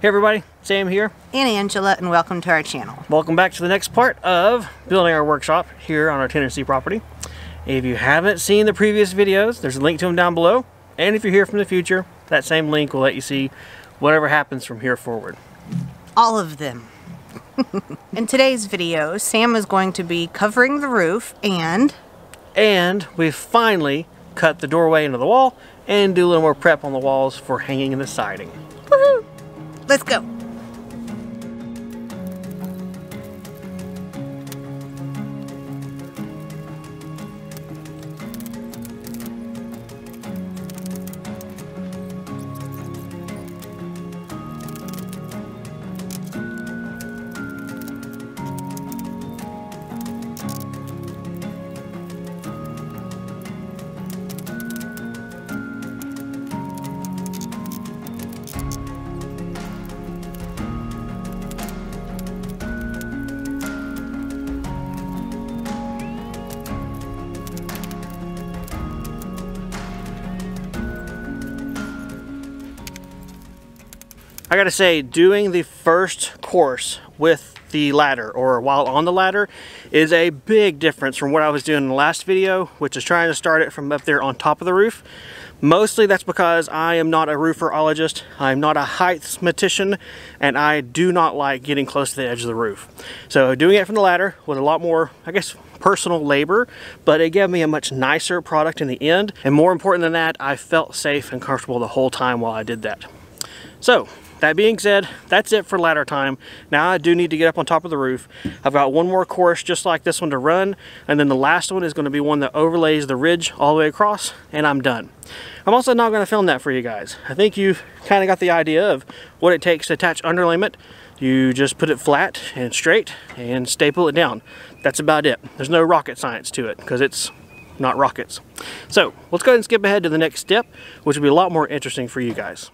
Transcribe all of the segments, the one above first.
Hey everybody, Sam here. And Angela, and welcome to our channel. Welcome back to the next part of building our workshop here on our Tennessee property. If you haven't seen the previous videos, there's a link to them down below. And if you're here from the future, that same link will let you see whatever happens from here forward. All of them. In today's video, Sam is going to be covering the roof and we've finally cut the doorway into the wall and do a little more prep on the walls for hanging the siding. woohoo! Let's go. I gotta say, doing the first course with the ladder or while on the ladder is a big difference from what I was doing in the last video, which is trying to start it from up there on top of the roof. Mostly that's because I am not a rooferologist, I'm not a heightmatician, and I do not like getting close to the edge of the roof. So doing it from the ladder was a lot more, I guess, personal labor, but it gave me a much nicer product in the end. And more important than that, I felt safe and comfortable the whole time while I did that. So, that being said, that's it for ladder time. Now I do need to get up on top of the roof. I've got one more course just like this one to run, and then the last one is going to be one that overlays the ridge all the way across, and I'm done. I'm also not going to film that for you guys. I think you've kind of got the idea of what it takes to attach underlayment. You just put it flat and straight and staple it down. That's about it. There's no rocket science to it because it's not rockets. So let's go ahead and skip ahead to the next step, which will be a lot more interesting for you guys.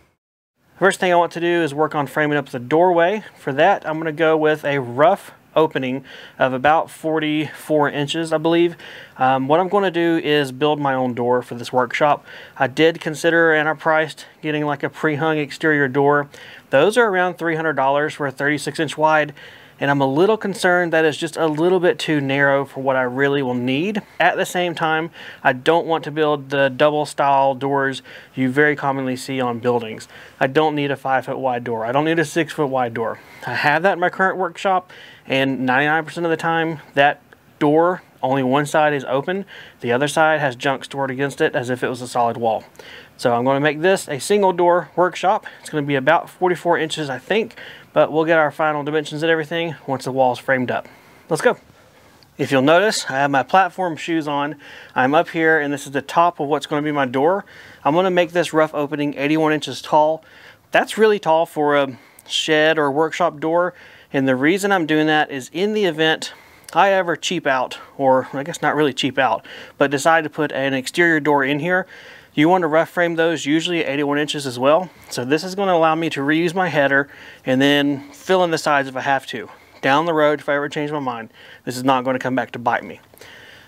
First thing I want to do is work on framing up the doorway. For that, I'm going to go with a rough opening of about 44 inches, I believe. What I'm going to do is build my own door for this workshop. I did consider and I priced getting like a pre-hung exterior door. Those are around $300 for a 36-inch wide. And I'm a little concerned that it's just a little bit too narrow for what I really will need. At the same time, I don't want to build the double style doors you very commonly see on buildings. I don't need a 5-foot wide door. I don't need a 6-foot wide door. I have that in my current workshop, and 99% of the time, that door, only one side is open. The other side has junk stored against it as if it was a solid wall. So I'm going to make this a single door workshop. It's going to be about 44 inches, I think, but we'll get our final dimensions and everything once the wall's framed up. Let's go. If you'll notice, I have my platform shoes on. I'm up here, and this is the top of what's going to be my door. I'm going to make this rough opening 81 inches tall. That's really tall for a shed or workshop door, and the reason I'm doing that is in the event I ever cheap out, or I guess not really cheap out, but decide to put an exterior door in here, you want to rough frame those usually at 81 inches as well. So this is going to allow me to reuse my header and then fill in the sides if I have to. Down the road, if I ever change my mind, this is not going to come back to bite me.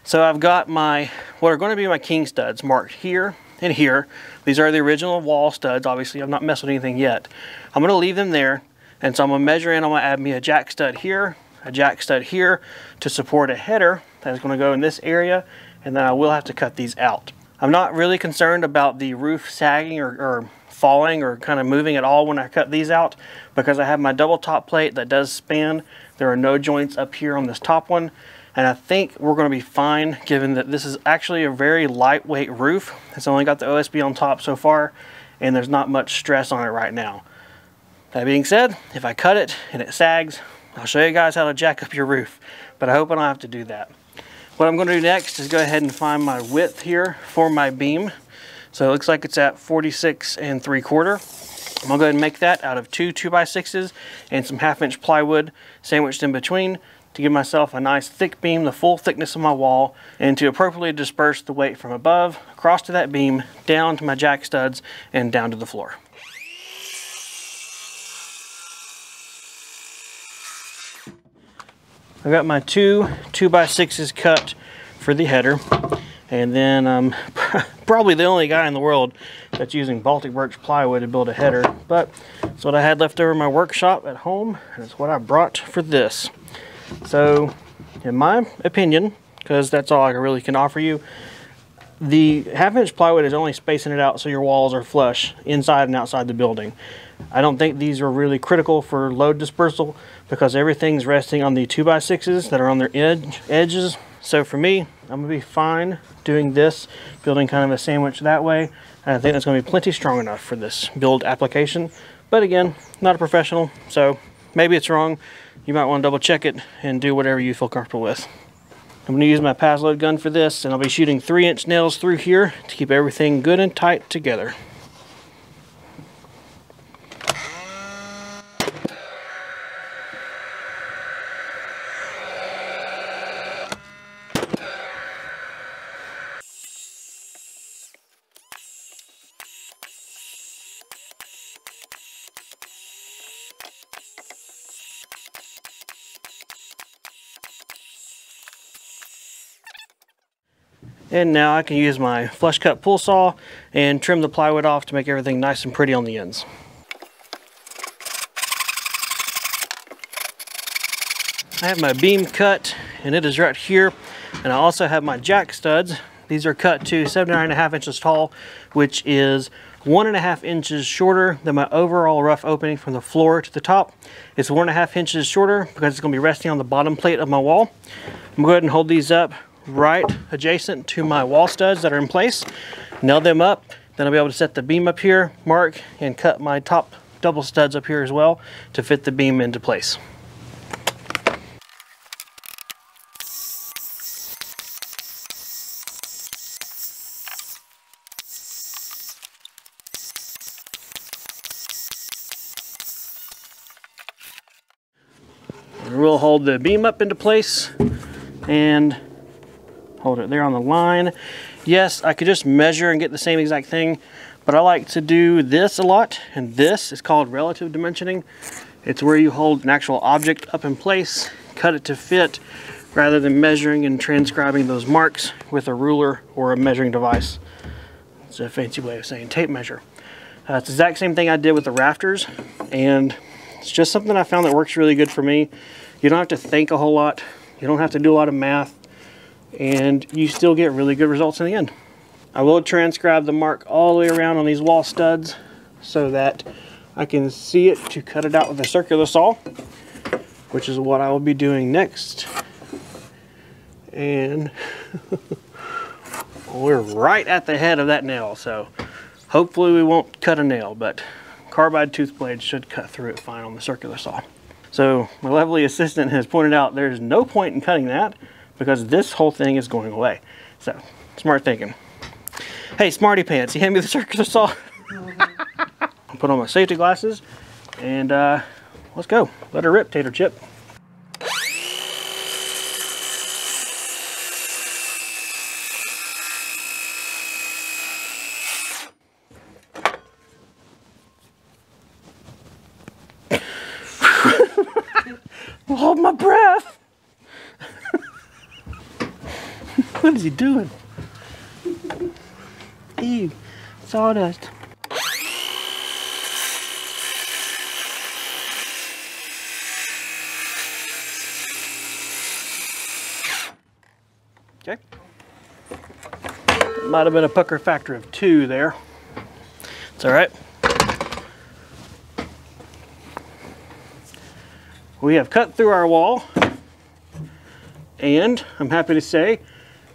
So I've got my, what are going to be my king studs marked here and here. These are the original wall studs. Obviously, I've not messed with anything yet. I'm going to leave them there. And so I'm going to measure in, I'm going to add me a jack stud here, a jack stud here to support a header that is going to go in this area. And then I will have to cut these out. I'm not really concerned about the roof sagging or falling or kind of moving at all when I cut these out because I have my double top plate that does span. There are no joints up here on this top one, and I think we're going to be fine given that this is actually a very lightweight roof. It's only got the OSB on top so far, and there's not much stress on it right now. That being said, if I cut it and it sags, I'll show you guys how to jack up your roof, but I hope I don't have to do that. What I'm going to do next is go ahead and find my width here for my beam. So it looks like it's at 46 3/4. I'm going to go ahead and make that out of two 2x6s and some 1/2-inch plywood sandwiched in between to give myself a nice thick beam, the full thickness of my wall, and to appropriately disperse the weight from above across to that beam, down to my jack studs, and down to the floor. I've got my two 2x6s cut for the header, and then I'm probably the only guy in the world that's using Baltic birch plywood to build a header, but It's what I had left over in my workshop at home, and it's what I brought for this. So, in my opinion, because that's all I really can offer you, the 1/2-inch plywood is only spacing it out so your walls are flush inside and outside the building. I don't think these are really critical for load dispersal because everything's resting on the 2x6s that are on their edges. So for me, I'm gonna be fine doing this, building kind of a sandwich that way. And I think that's gonna be plenty strong enough for this build application. But again, not a professional, so maybe it's wrong. You might want to double check it and do whatever you feel comfortable with. I'm going to use my pass load gun for this, and I'll be shooting 3-inch nails through here to keep everything good and tight together. And now I can use my flush cut pull saw and trim the plywood off to make everything nice and pretty on the ends. I have my beam cut and it is right here, and I also have my jack studs. These are cut to 79.5 inches tall, which is 1.5 inches shorter than my overall rough opening from the floor to the top. It's 1.5 inches shorter because it's going to be resting on the bottom plate of my wall. I'm going to go ahead and hold these up right adjacent to my wall studs that are in place, nail them up, then I'll be able to set the beam up here, mark, and cut my top double studs up here as well to fit the beam into place. We'll hold the beam up into place and hold it there on the line. Yes, I could just measure and get the same exact thing, but I like to do this a lot, and this is called relative dimensioning. It's where you hold an actual object up in place, cut it to fit, rather than measuring and transcribing those marks with a ruler or a measuring device. It's a fancy way of saying tape measure. It's the exact same thing I did with the rafters, and it's just something I found that works really good for me. You don't have to think a whole lot. You don't have to do a lot of math, and you still get really good results in the end. I will transcribe the mark all the way around on these wall studs so that I can see it to cut it out with a circular saw, which is what I will be doing next. And we're right at the head of that nail, so hopefully we won't cut a nail, but carbide tooth blade should cut through it fine on the circular saw. So my lovely assistant has pointed out there's no point in cutting that because this whole thing is going away. So, smart thinking. Hey, smarty pants, you hand me the circular saw? I'll put on my safety glasses and let's go. Let her rip, Tater Chip. Hold my breath. What is he doing? Ew, sawdust. Okay. Might have been a pucker factor of 2 there. It's all right. We have cut through our wall, and I'm happy to say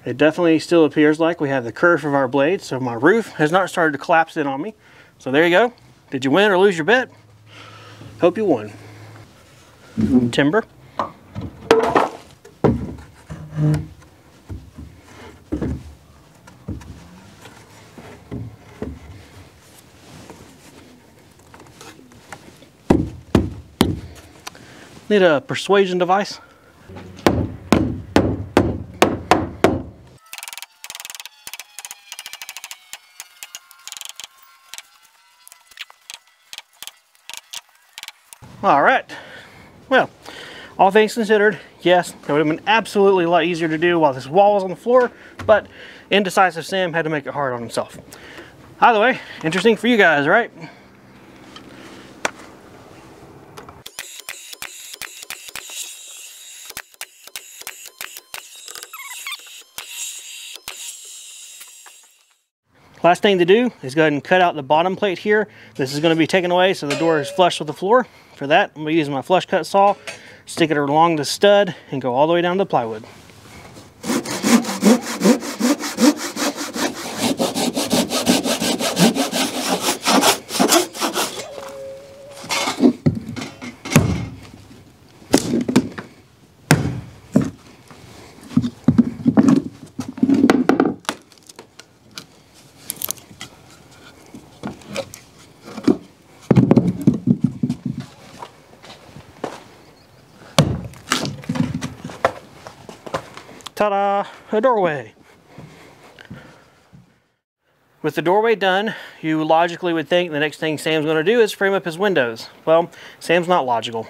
it definitely still appears like we have the curve of our blade, so my roof has not started to collapse in on me. So there you go. Did you win or lose your bet? Hope you won. Timber. Need a persuasion device. All right, well, all things considered, yes, it would have been absolutely a lot easier to do while this wall was on the floor, but indecisive Sam had to make it hard on himself. Either way, interesting for you guys, right? Last thing to do is go ahead and cut out the bottom plate here. This is going to be taken away so the door is flush with the floor. For that, I'm going to use my flush cut saw, stick it along the stud, and go all the way down to the plywood. Ta-da! A doorway! With the doorway done, you logically would think the next thing Sam's going to do is frame up his windows. Well, Sam's not logical.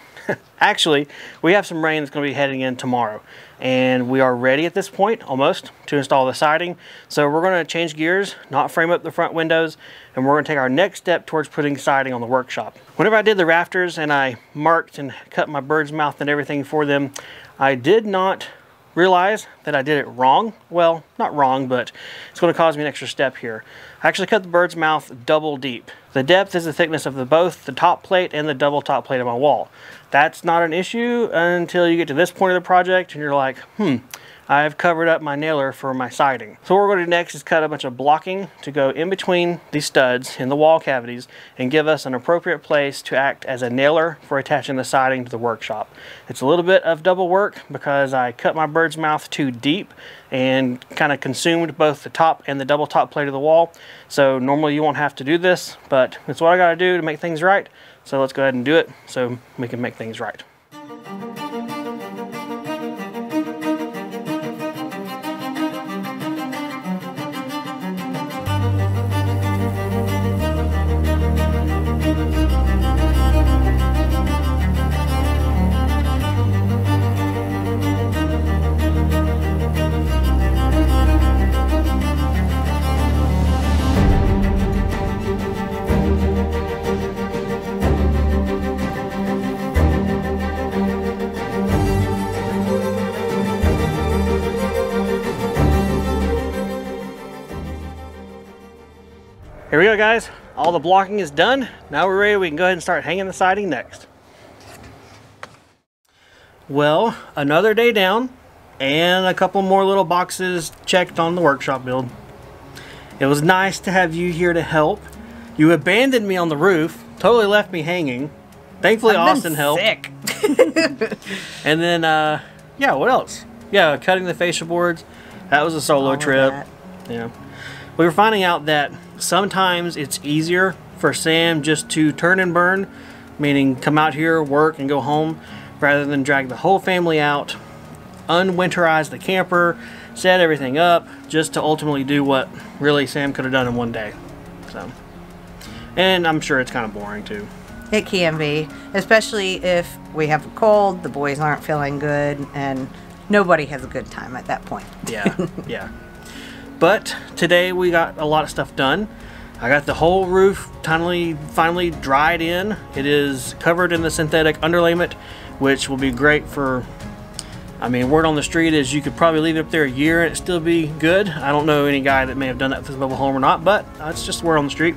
Actually, we have some rain that's going to be heading in tomorrow, and we are ready at this point, almost, to install the siding. So we're going to change gears, not frame up the front windows, and we're going to take our next step towards putting siding on the workshop. Whenever I did the rafters and I marked and cut my bird's mouth and everything for them, I did not realize that I did it wrong. Well, not wrong, but it's going to cause me an extra step here. I actually cut the bird's mouth double deep. The depth is the thickness of both the top plate and the double top plate of my wall. That's not an issue until you get to this point of the project and you're like, I've covered up my nailer for my siding. So what we're going to do next is cut a bunch of blocking to go in between these studs in the wall cavities and give us an appropriate place to act as a nailer for attaching the siding to the workshop. It's a little bit of double work because I cut my bird's mouth too deep and kind of consumed both the top and the double top plate of the wall. So normally you won't have to do this, but it's what I got to do to make things right. So let's go ahead and do it so we can make things right. Here we go, guys. All the blocking is done. Now we're ready. We can go ahead and start hanging the siding next. Well, another day down and a couple more little boxes checked on the workshop build. It was nice to have you here to help. You abandoned me on the roof, totally left me hanging. Thankfully, Austin helped. Sick. And then, yeah, what else? Yeah, cutting the fascia boards. That was a solo trip. Yeah. We were finding out that sometimes it's easier for Sam just to turn and burn, meaning come out here, work, and go home, rather than drag the whole family out, unwinterize the camper, set everything up, just to ultimately do what really Sam could have done in one day. So, and I'm sure it's kind of boring too. It can be, especially if we have a cold, the boys aren't feeling good, and nobody has a good time at that point. Yeah, yeah. But today we got a lot of stuff done. I got the whole roof finally dried in. It is covered in the synthetic underlayment, which will be great for, I mean, word on the street is you could probably leave it up there a year and it still be good. I don't know any guy that may have done that with his mobile home or not, but it's just word on the street.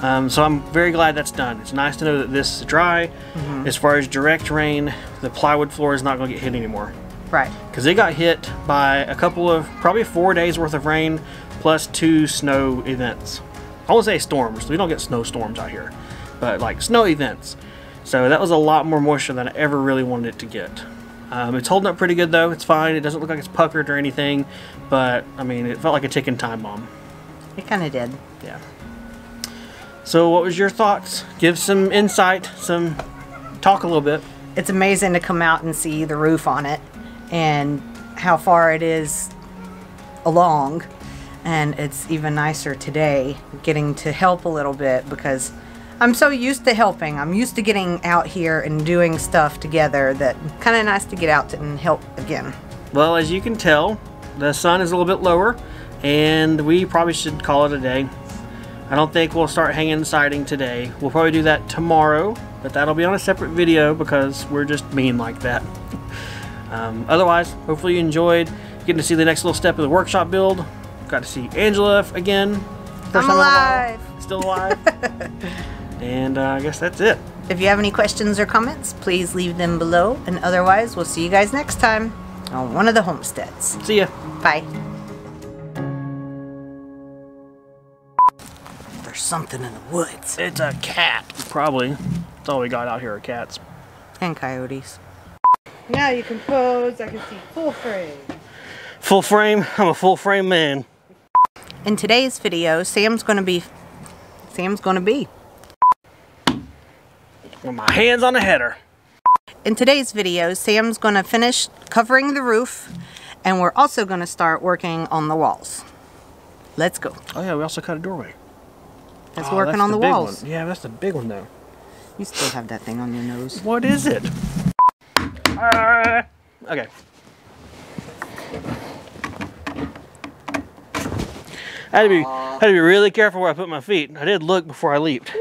So I'm very glad that's done. It's nice to know that this is dry. As far as direct rain, the plywood floor is not going to get hit anymore. Right. Because it got hit by a couple of, probably 4 days worth of rain plus 2 snow events. I won't say storms. We don't get snowstorms out here, but like snow events. So that was a lot more moisture than I ever really wanted it to get. It's holding up pretty good though. It's fine. It doesn't look like it's puckered or anything, but I mean, it felt like a ticking time bomb. It kind of did. Yeah. So what was your thoughts? Give some insight, talk a little bit. It's amazing to come out and see the roof on it and how far it is along. And it's even nicer today getting to help a little bit because I'm so used to helping. I'm used to getting out here and doing stuff together that kind of nice to get out and help again. Well, as you can tell, the sun is a little bit lower and we probably should call it a day. I don't think we'll start hanging siding today. We'll probably do that tomorrow, but that'll be on a separate video because we're just mean like that. Otherwise, hopefully you enjoyed getting to see the next little step of the workshop build. Got to see Angela again, First I'm time alive. in a while. Still alive. And I guess that's it. If you have any questions or comments, please leave them below. And otherwise, we'll see you guys next time on one of the homesteads. See ya. Bye. There's something in the woods. It's a cat. Probably. That's all we got out here are cats. And coyotes. Now you can pose. I can see full frame. Full frame? I'm a full frame man. In today's video, Sam's gonna be With my hands on the header. In today's video, Sam's gonna finish covering the roof, and we're also gonna start working on the walls. Let's go. Oh yeah, we also cut a doorway. That's working on the big walls. one. Yeah, that's the big one though. You still have that thing on your nose. What is it? Okay. I had to be really careful where I put my feet. I did look before I leaped.